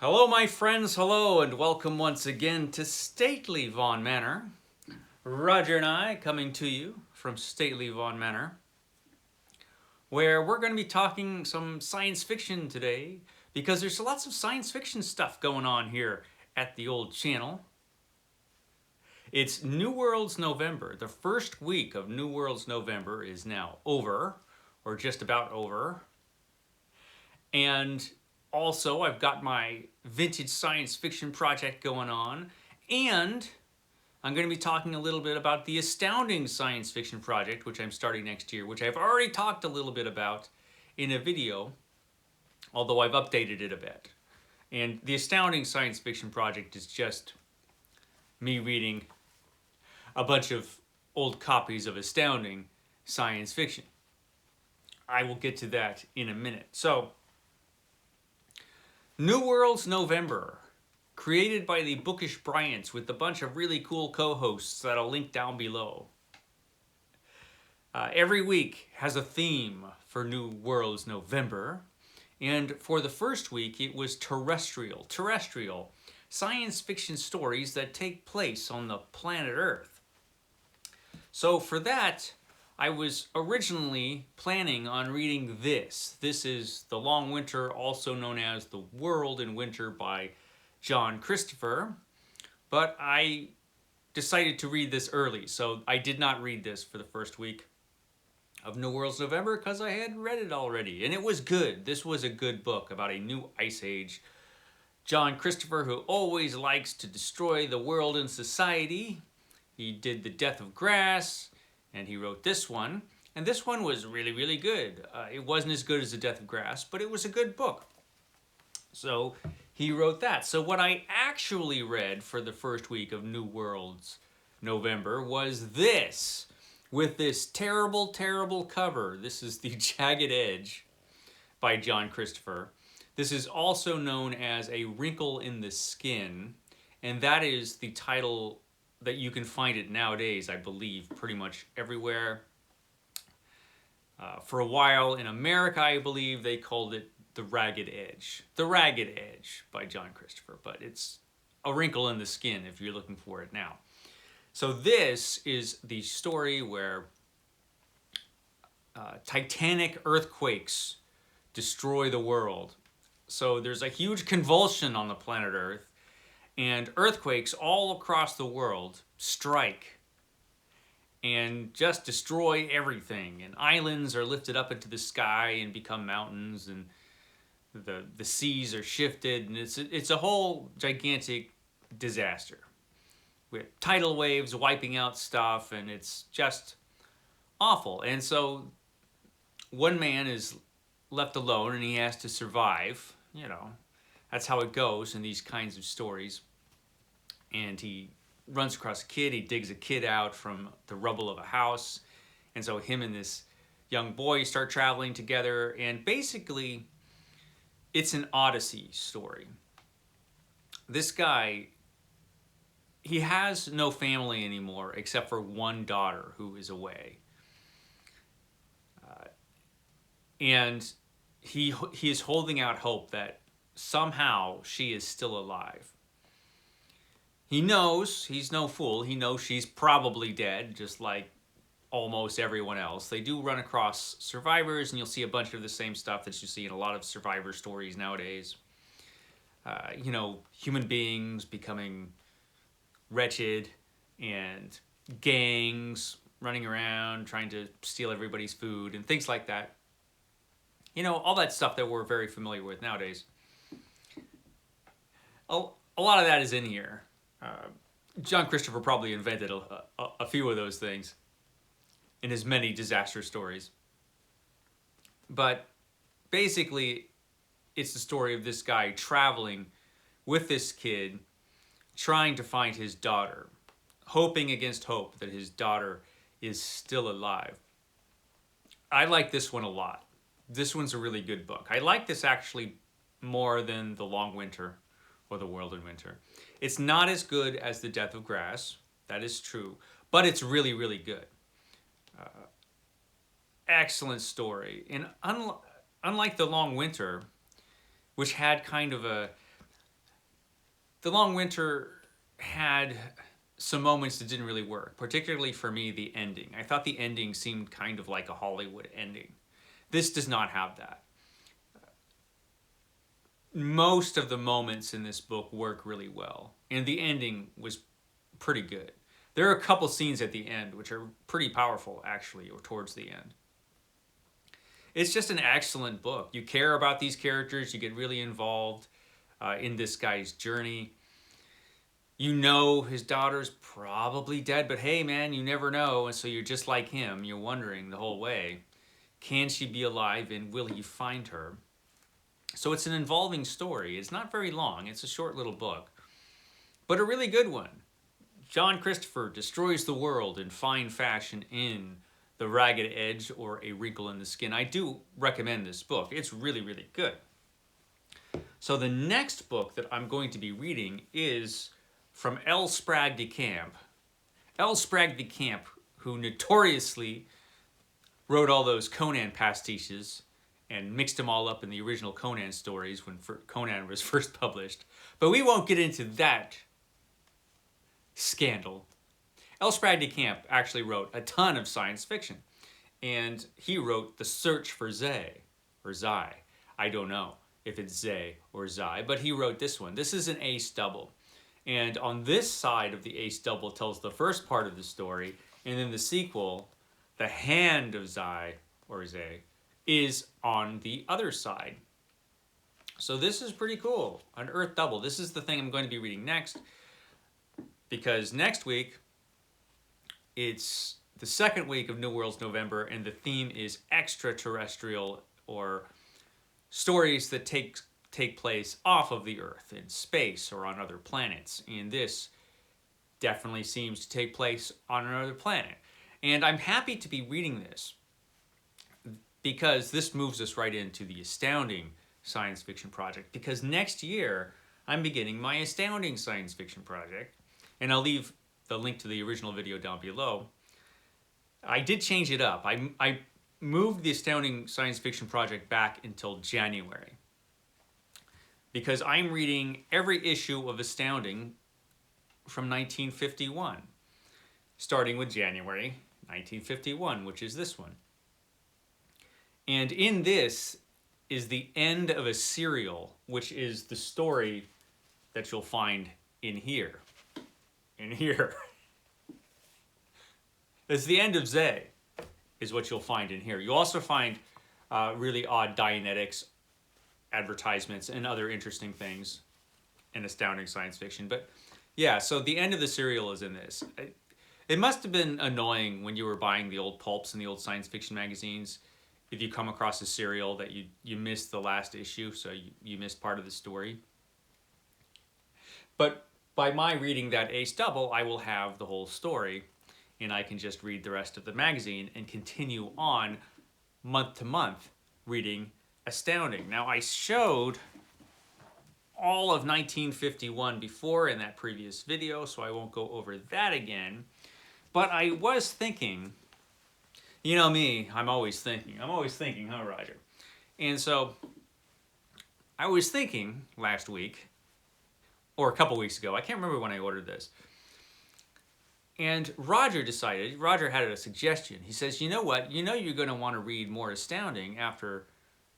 Hello, my friends, hello, and welcome once again to Stately Vaughan Manor. Roger and I coming to you from Stately Vaughan Manor, where we're going to be talking some science fiction today, because there's lots of science fiction stuff going on here at the old channel. It's New World's November. The first week of New World's November is now over, or just about over. And also, I've got my vintage science fiction project going on, and I'm going to be talking a little bit about the Astounding science fiction project, which I'm starting next year, which I've already talked a little bit about in a video, although I've updated it a bit. And the Astounding science fiction project is just me reading a bunch of old copies of Astounding science fiction. I will get to that in a minute. So, New World's November, created by the Bookish Bryants with a bunch of really cool co-hosts that I'll link down below. Every week has a theme for New World's November, and for the first week it was terrestrial, science fiction stories that take place on the planet Earth. So for that, I was originally planning on reading this. This is The Long Winter, also known as The World in Winter by John Christopher, but I decided to read this early, so I did not read this for the first week of New World's November because I had read it already, and it was good. This was a good book about a new ice age. John Christopher, who always likes to destroy the world and society, he did The Death of Grass, and he wrote this one, and this one was really, really good. It wasn't as good as The Death of Grass, but it was a good book. So he wrote that. So what I actually read for the first week of New World's November was this, with this terrible, terrible cover. This is The Jagged Edge by John Christopher. This is also known as A Wrinkle in the Skin, and that is the title that you can find it nowadays, I believe, pretty much everywhere. For a while in America, I believe they called it The Ragged Edge. The Ragged Edge by John Christopher, but it's A Wrinkle in the Skin if you're looking for it now. So this is the story where titanic earthquakes destroy the world. So there's a huge convulsion on the planet Earth, and earthquakes all across the world strike and just destroy everything. And islands are lifted up into the sky and become mountains, and the seas are shifted, and it's a whole gigantic disaster with tidal waves wiping out stuff, and it's just awful. And so one man is left alone, and he has to survive. You know, that's how it goes in these kinds of stories. And he runs across a kid. He digs a kid out from the rubble of a house. And so him and this young boy start traveling together. And basically, it's an Odyssey story. This guy, he has no family anymore except for one daughter who is away. And he is holding out hope that somehow she is still alive. He knows, he's no fool, he knows she's probably dead, just like almost everyone else. They do run across survivors, and you'll see a bunch of the same stuff that you see in a lot of survivor stories nowadays. You know, human beings becoming wretched, and gangs running around trying to steal everybody's food, and things like that. You know, all that stuff that we're very familiar with nowadays. A lot of that is in here. John Christopher probably invented a few of those things in his many disaster stories. But basically, it's the story of this guy traveling with this kid, trying to find his daughter, hoping against hope that his daughter is still alive. I like this one a lot. This one's a really good book. I like this actually more than The Long Winter or The World in Winter. It's not as good as The Death of Grass, that is true, but it's really, really good. Excellent story. And unlike The Long Winter, which had kind of The Long Winter had some moments that didn't really work, particularly for me, the ending. I thought the ending seemed kind of like a Hollywood ending. This does not have that. Most of the moments in this book work really well, and the ending was pretty good. There are a couple scenes at the end which are pretty powerful, actually, or towards the end. It's just an excellent book. You care about these characters, you get really involved in this guy's journey. You know his daughter's probably dead, but hey man, you never know, and so you're just like him. You're wondering the whole way, can she be alive and will he find her? So it's an involving story. It's not very long. It's a short little book, but a really good one. John Christopher destroys the world in fine fashion in The Ragged Edge or A Wrinkle in the Skin. I do recommend this book. It's really, really good. So the next book that I'm going to be reading is from L. Sprague de Camp. L. Sprague de Camp, who notoriously wrote all those Conan pastiches and mixed them all up in the original Conan stories when Conan was first published. But we won't get into that scandal. L. Sprague de Camp actually wrote a ton of science fiction. And he wrote The Search for Zay, or Zai. I don't know if it's Zay or Zai, but he wrote this one. This is an ace double. And on this side of the ace double tells the first part of the story, and then the sequel, The Hand of Zai, or Zay, is on the other side. So this is pretty cool. An Earth double. This is the thing I'm going to be reading next, because next week it's the second week of New World's November, and the theme is extraterrestrial, or stories that take place off of the Earth, in space, or on other planets. And this definitely seems to take place on another planet. And I'm happy to be reading this, because this moves us right into the Astounding science fiction project. Because next year, I'm beginning my Astounding science fiction project. And I'll leave the link to the original video down below. I did change it up. I moved the Astounding science fiction project back until January, because I'm reading every issue of Astounding from 1951, starting with January 1951, which is this one. And in this is the end of a serial, which is the story that you'll find in here. In here. It's the end of Zay, is what you'll find in here. You'll also find really odd Dianetics advertisements and other interesting things in Astounding science fiction. But yeah, so the end of the serial is in this. It must have been annoying when you were buying the old pulps and the old science fiction magazines, if you come across a serial that you missed the last issue, so you missed part of the story. But by my reading that ace double, I will have the whole story, and I can just read the rest of the magazine and continue on month to month reading Astounding. Now, I showed all of 1951 before in that previous video, so I won't go over that again. But I was thinking, you know me, I'm always thinking, huh, Roger? And so I was thinking last week, or a couple weeks ago, I can't remember when I ordered this. And Roger had a suggestion. He says, you know what? You know you're going to want to read more Astounding after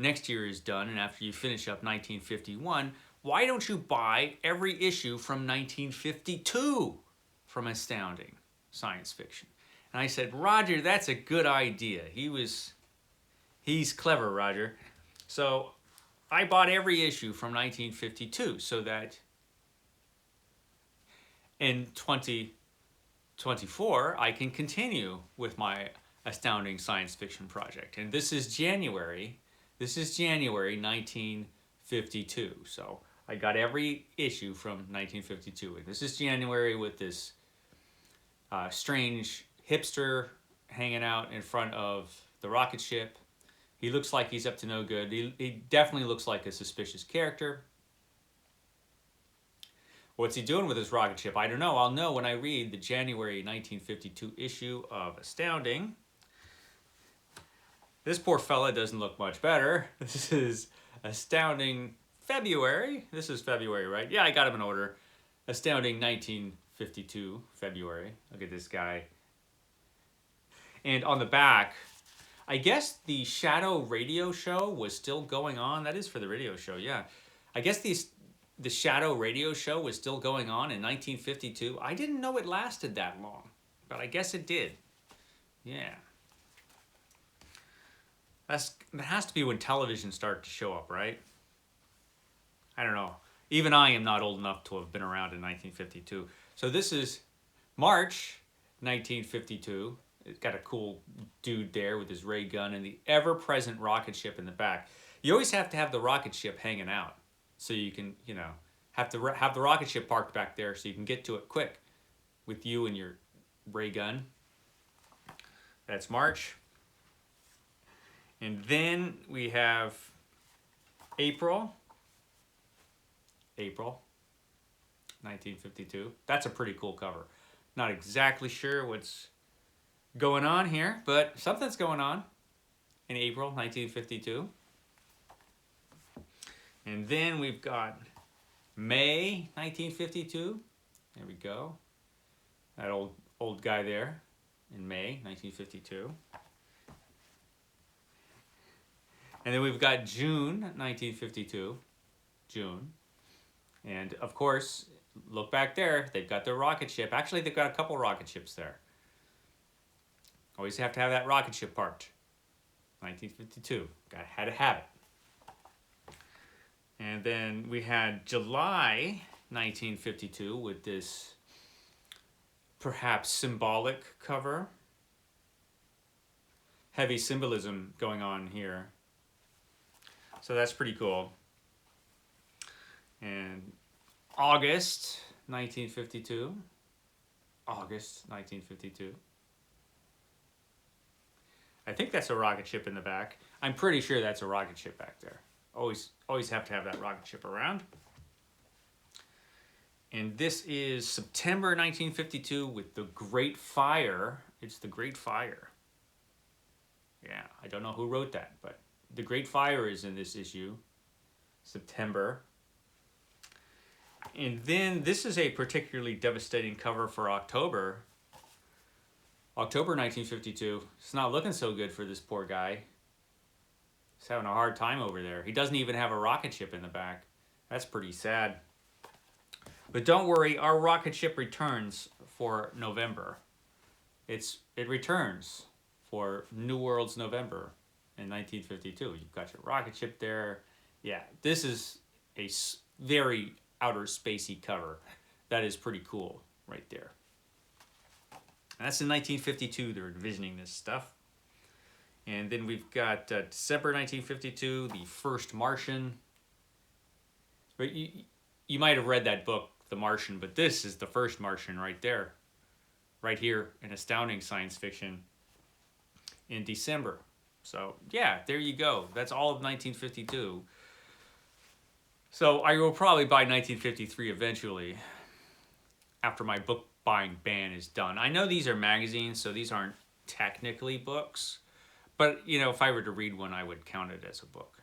next year is done and after you finish up 1951. Why don't you buy every issue from 1952 from Astounding science fiction? And I said, Roger, that's a good idea. He's clever, Roger. So I bought every issue from 1952 so that in 2024, I can continue with my Astounding science fiction project. And this is January 1952. So I got every issue from 1952. And this is January with this strange hipster hanging out in front of the rocket ship. He looks like he's up to no good. He definitely looks like a suspicious character. What's he doing with his rocket ship? I don't know. I'll know when I read the January 1952 issue of Astounding. This poor fella doesn't look much better. This is Astounding February. This is February, right? Yeah, I got him in order. Astounding 1952, February. Look at this guy. And on the back, I guess the Shadow radio show was still going on. That is for the radio show, yeah. I guess the Shadow radio show was still going on in 1952. I didn't know it lasted that long, but I guess it did. Yeah. That has to be when television started to show up, right? I don't know. Even I am not old enough to have been around in 1952. So this is March 1952. It's got a cool dude there with his ray gun and the ever-present rocket ship in the back. You always have to have the rocket ship hanging out so you can, you know, have the rocket ship parked back there so you can get to it quick with you and your ray gun. That's March. And then we have April 1952. That's a pretty cool cover. Not exactly sure what's going on here, but something's going on in April 1952. And then we've got May 1952. There we go. That old guy there in May 1952. And then we've got June 1952. June. And of course, look back there, they've got their rocket ship. Actually, they've got a couple rocket ships there. Always have to have that rocket ship parked. 1952, had to have it. And then we had July 1952 with this perhaps symbolic cover. Heavy symbolism going on here. So that's pretty cool. And August 1952. August 1952. I think that's a rocket ship in the back. I'm pretty sure that's a rocket ship back there. Always have to have that rocket ship around. And this is September 1952 with the Great Fire. It's the Great Fire. Yeah, I don't know who wrote that, but the Great Fire is in this issue. September. And then this is a particularly devastating cover for October. October 1952. It's not looking so good for this poor guy. He's having a hard time over there. He doesn't even have a rocket ship in the back. That's pretty sad. But don't worry, our rocket ship returns for November. It returns for New World's November in 1952. You've got your rocket ship there. Yeah, this is a very outer spacey cover. That is pretty cool right there. And that's in 1952. They're envisioning this stuff. And then we've got December 1952, The First Martian. But you might have read that book, The Martian, but this is The First Martian right there. Right here in Astounding Science Fiction in December. So, yeah, there you go. That's all of 1952. So I will probably buy 1953 eventually after my book buying ban is done. I know these are magazines, so these aren't technically books. But, you know, if I were to read one, I would count it as a book.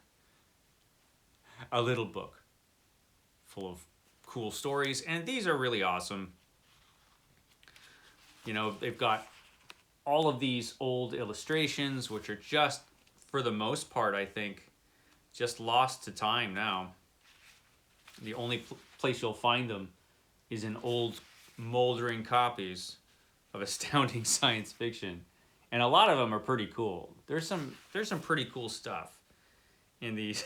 A little book full of cool stories. And these are really awesome. You know, they've got all of these old illustrations, which are just, for the most part, I think, just lost to time now. The only place you'll find them is in old, moldering copies of Astounding Science Fiction. And a lot of them are pretty cool. There's some pretty cool stuff in these.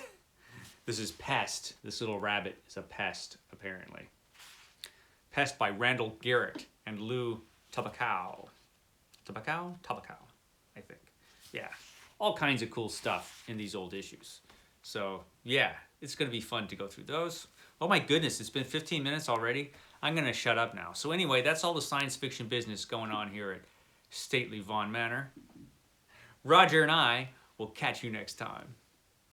This is Pest. This little rabbit is a pest, apparently. Pest by Randall Garrett and Lou Tabakow. Tabakow, I think. Yeah, all kinds of cool stuff in these old issues. So, yeah, it's going to be fun to go through those. Oh my goodness, it's been 15 minutes already. I'm going to shut up now. So anyway, that's all the science fiction business going on here at Stately Vaughn Manor. Roger and I will catch you next time.